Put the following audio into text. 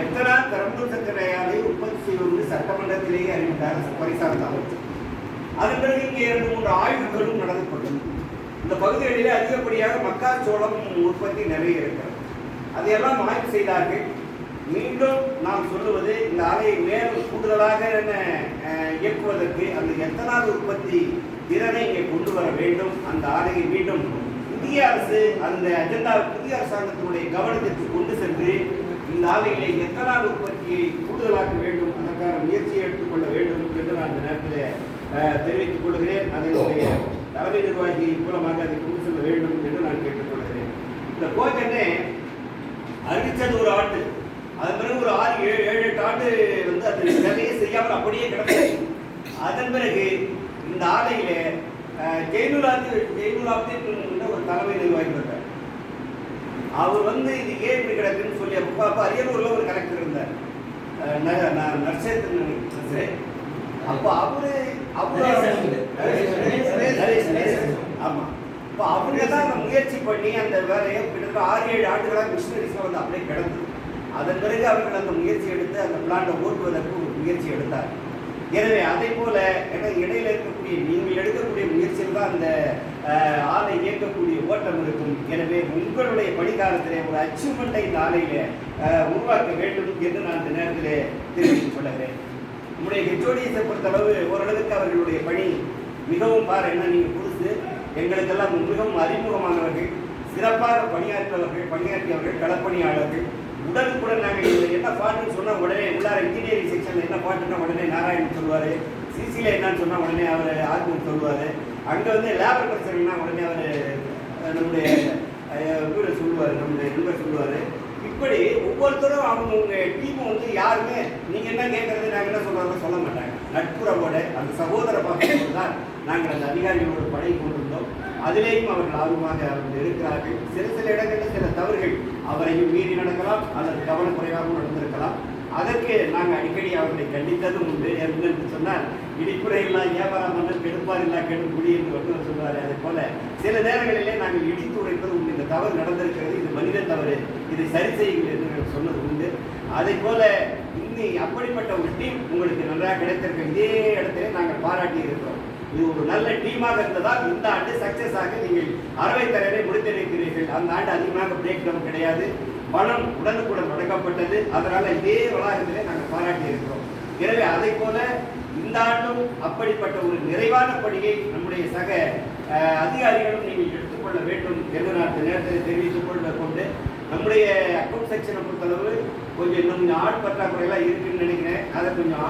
எத்தனை கரும்பு சர்க்கரை ஆலை உற்பத்தி செய்வது சட்டமன்றத்திலேயே அறிவித்தார் பரிசார்ந்த அமைச்சர். அதன் பிறகு இங்கே 2-3 ஆய்வுகளும் நடந்து கொண்டது. இந்த பகுதிகளிலே அதிகப்படியாக மக்காச்சோளம் உற்பத்தி நிறைய இருக்கிறது. அதையெல்லாம் ஆய்வு செய்தார்கள். மீண்டும் நாம் சொல்லுவது, இந்த ஆலையை மேலும் கூடுதலாக இயக்குவதற்கு அந்த எத்தனால் உற்பத்தி திறனை இங்கே கொண்டு வர வேண்டும். அந்த ஆலையை மீண்டும் புதிய அரசு அந்த அஜெண்டா புதிய அரசாங்கத்தினுடைய கவனத்திற்கு கொண்டு சென்று இந்த ஆலைகளை எத்தனால் உற்பத்தியை கூடுதலாக்க வேண்டும், அதற்கான முயற்சியை எடுத்துக்கொள்ள வேண்டும் என்று நான் இந்த நேரத்தில் தெரிவித்துக் கொள்கிறேன். அதனுடைய தலைமை நிர்வாகி மூலமாக அதை கொண்டு செல்ல வேண்டும் என்று நான் கேட்டுக்கொள்கிறேன். இந்த கோச்சென்னை அறிவித்தது ஒரு ஆண்டு, அதன் பிறகு ஒரு 6-7-8 ஆண்டு அது வேலையை செய்யாமல் அப்படியே கிடந்தது. அதன் பிறகு இந்த ஆலையில ஜெயினுலாப்தின் ஒரு தலைமை நிர்வாகி இருந்தார். அவர் இது ஏன் இப்படி கிடக்குன்னு சொல்லி அப்போ அரியலூர்ல ஒரு கலெக்டர் இருந்தார், நர்சேந்திரன். அப்போ ஆமா, இப்போ அவங்க தான் அந்த முயற்சி பண்ணி அந்த வேலையை கிட்டத்தட்ட 6-7 ஆண்டுகளாக மிஷினரிஸ்லாம் அப்படியே கிடந்தது. அதன் பிறகு அவர்கள் அந்த முயற்சி எடுத்து அந்த பிளான்ட்டை ஓட்டுவதற்கு ஒரு முயற்சி எடுத்தார். எனவே அதை போல இடையில இருக்கக்கூடிய நீங்கள் எடுக்கக்கூடிய முயற்சியில் தான் அந்த ஆலை இயக்கக்கூடிய ஓட்டம் இருக்கும். எனவே உங்களுடைய பணிக்காலத்திலே ஒரு அச்சீவ்மெண்ட்டை இந்த ஆலையில உருவாக்க வேண்டும் என்று நான் இந்த நேரத்திலே தெரிவித்துக் கொள்கிறேன். நம்முடைய ஹெச்ஓடிஎஸை பொறுத்தளவு ஓரளவுக்கு அவர்களுடைய பணி மிகவும் நீங்கள் புதுசு, எங்களுக்கெல்லாம் மிகவும் அறிமுகமானவர்கள், சிறப்பாக பணியாற்றியவர்கள், களப்பணியாளர்கள். உடனுக்குடன் நாங்கள் என்ன பாட்டுன்னு சொன்னால் உடனே உள்ளார இன்ஜினியரிங் செக்ஷனில் என்ன பாட்டுன்னா உடனே நாராயணன் சொல்லுவார், சிசியில் என்னன்னு சொன்னால் உடனே அவர் ஆத்மன் சொல்லுவார், அங்கே லேபர் பிரச்சனைனா உடனே அவர் நம்முடைய இவரை சொல்லுவார், நம்முடைய நண்பர் சொல்லுவார். இப்படி ஒவ்வொருத்தரும் அவங்க டீமும் யாருமே நீங்கள் என்ன கேட்கறது நாங்கள் என்ன சொல்கிறோம் சொல்ல மாட்டாங்க. நட்புறவோட அந்த சகோதர பாசத்தோடு தான் நாங்கள் அந்த அதிகாரிகளோட படை கொண்டிருந்தோம். அதிலேயும் அவர்கள் ஆர்வமாக அவர்கள் இருக்கிறார்கள். சில இடங்களில் சில தவறுகள் அவரையும் மீறி நடக்கலாம் அல்லது கவனக்குறைவாகவும் நடந்திருக்கலாம். அதற்கு நாங்கள் அடிக்கடி அவர்களை கண்டித்ததும் உண்டு. என்று சொன்னால் இடிப்புரை இல்லா வியாபாரம் பண்ண கெடுப்பார் இல்லா கெடுக்குடி என்று வள்ளுவர் சொல்வார். அதே போல சில நேரங்களிலே நாங்கள் இடித்து உரைப்பது உண்டு. இந்த தவறு நடந்திருக்கிறது, இது மனித தவறு, இதை சரி செய்யுங்கள் என்று நாங்கள் சொன்னது உண்டு. அதை போல இன்னும் அப்படிப்பட்ட ஒரு டீம் உங்களுக்கு நன்றாக கிடைத்திருக்க இதே இடத்திலே நாங்கள் பாராட்டி இருக்கிறோம். இது ஒரு நல்ல டீமாக இருந்ததால் இந்த ஆண்டு சக்சஸ் ஆக நீங்கள் அறவை தரவை முடித்திருக்கிறீர்கள். அந்த ஆண்டு அதிகமாக பிரேக் டவுன் கிடையாது, பணம் உடனுக்குடன் வழங்கப்பட்டது. அதனால இதே வளாகத்திலே நாங்கள் பாராட்டி இருக்கிறோம். எனவே அதை போல இந்த ஆண்டும் அப்படிப்பட்ட ஒரு நிறைவான பணியை நம்முடைய சக அதிகாரிகளும் நீங்கள் எடுத்துக்கொள்ள வேண்டும் என்று நான் இந்த நேரத்தில் தெரிவித்துக் கொண்டு நம்முடைய அக்கௌண்ட் செக்ஷனை பொறுத்தளவு கொஞ்சம் இன்னும் ஆள் பற்றாக்குறையெல்லாம் இருக்குன்னு நினைக்கிறேன். அதை கொஞ்சம்